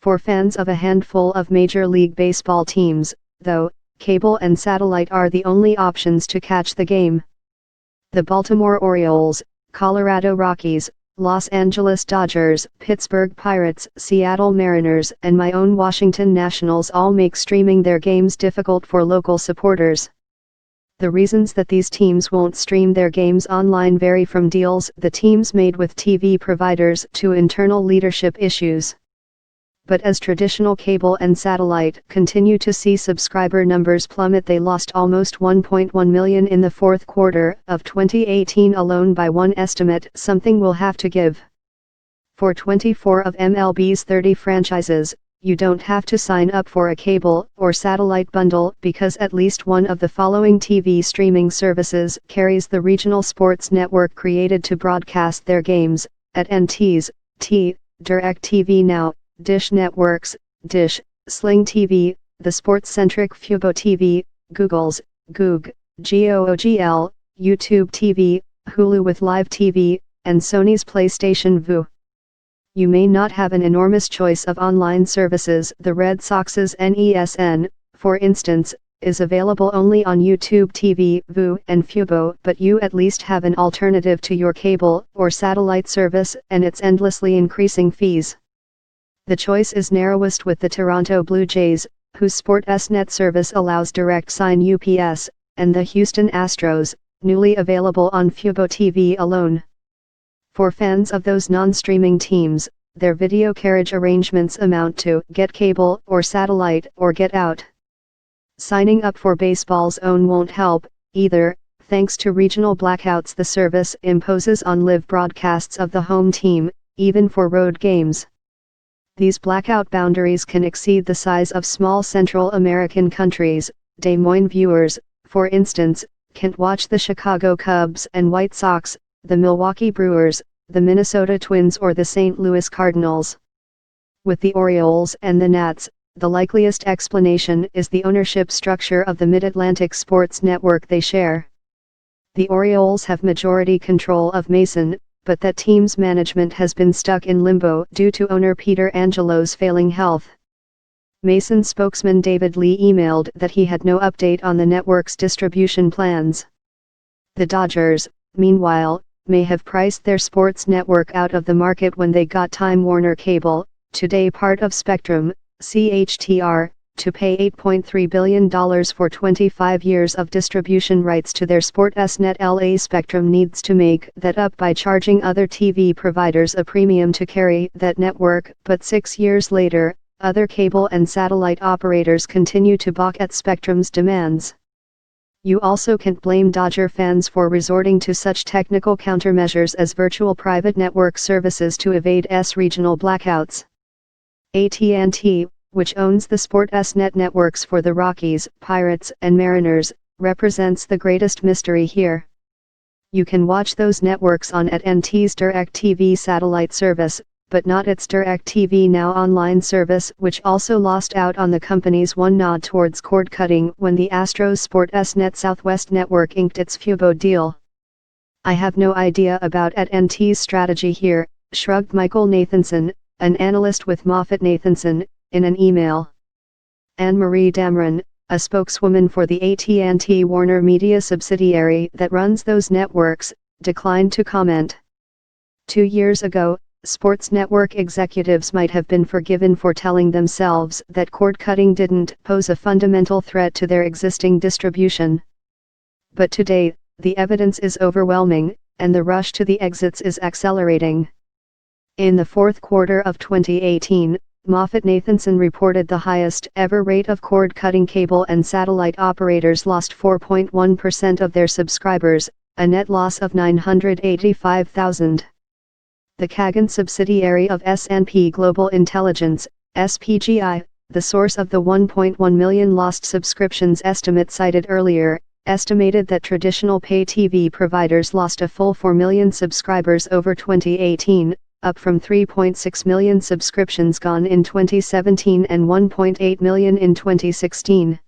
For fans of a handful of Major League Baseball teams, though, cable and satellite are the only options to catch the game. The Baltimore Orioles, Colorado Rockies, Los Angeles Dodgers, Pittsburgh Pirates, Seattle Mariners, and my own Washington Nationals all make streaming their games difficult for local supporters. The reasons that these teams won't stream their games online vary from deals the teams made with TV providers to internal leadership issues. But as traditional cable and satellite continue to see subscriber numbers plummet, they lost almost 1.1 million in the fourth quarter of 2018 alone by one estimate. Something will have to give. For 24 of MLB's 30 franchises, you don't have to sign up for a cable or satellite bundle because at least one of the following TV streaming services carries the regional sports network created to broadcast their games: AT&T's, DirecTV Now, Dish Networks, Dish, Sling TV, the sports-centric Fubo TV, Google's, Goog, GOOGL, YouTube TV, Hulu with Live TV, and Sony's PlayStation Vue. You may not have an enormous choice of online services. The Red Sox's NESN, for instance, is available only on YouTube TV, Vue, and Fubo, but you at least have an alternative to your cable or satellite service and its endlessly increasing fees. The choice is narrowest with the Toronto Blue Jays, whose Sportsnet service allows direct sign UPS, and the Houston Astros, newly available on Fubo TV alone. For fans of those non-streaming teams, their video carriage arrangements amount to get cable or satellite or get out. Signing up for baseball's own won't help, either, thanks to regional blackouts the service imposes on live broadcasts of the home team, even for road games. These blackout boundaries can exceed the size of small Central American countries. Des Moines viewers, for instance, can't watch the Chicago Cubs and White Sox, the Milwaukee Brewers, the Minnesota Twins, or the St. Louis Cardinals. With the Orioles and the Nats, the likeliest explanation is the ownership structure of the Mid-Atlantic sports network they share. The Orioles have majority control of Mason, but that team's management has been stuck in limbo due to owner Peter Angelo's failing health. Mason spokesman David Lee emailed that he had no update on the network's distribution plans. The Dodgers, meanwhile, may have priced their sports network out of the market when they got Time Warner Cable, today part of Spectrum, CHTR, to pay $8.3 billion for 25 years of distribution rights to their Sportsnet. LA Spectrum needs to make that up by charging other TV providers a premium to carry that network, but 6 years later, other cable and satellite operators continue to balk at Spectrum's demands. You also can't blame Dodger fans for resorting to such technical countermeasures as virtual private network services to evade regional blackouts. AT&T, which owns the Sportsnet networks for the Rockies, Pirates, and Mariners, represents the greatest mystery here. You can watch those networks on AT&T's DirecTV satellite service, but not its DirecTV Now online service, which also lost out on the company's one nod towards cord cutting when the Astros Sportsnet Southwest network inked its Fubo deal. "I have no idea about AT&T's strategy here," shrugged Michael Nathanson, an analyst with MoffettNathanson, in an email. Anne-Marie Dameron, a spokeswoman for the AT&T Warner Media subsidiary that runs those networks, declined to comment. 2 years ago, sports network executives might have been forgiven for telling themselves that cord cutting didn't pose a fundamental threat to their existing distribution. But today, the evidence is overwhelming, and the rush to the exits is accelerating. In the fourth quarter of 2018, MoffettNathanson reported the highest ever rate of cord-cutting. Cable and satellite operators lost 4.1% of their subscribers, a net loss of 985,000. The Kagan subsidiary of S&P Global Intelligence, SPGI, the source of the 1.1 million lost subscriptions estimate cited earlier, estimated that traditional pay TV providers lost a full 4 million subscribers over 2018, up from 3.6 million subscriptions gone in 2017 and 1.8 million in 2016.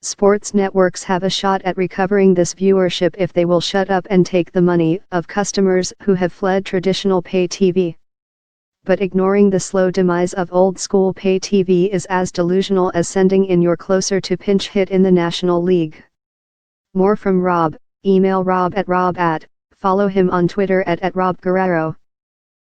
Sports networks have a shot at recovering this viewership if they will shut up and take the money of customers who have fled traditional pay TV. but ignoring the slow demise of old-school pay TV is as delusional as sending in your closer to pinch hit in the National League. More from Rob. Email rob@, follow him on Twitter at @RobGuerrero.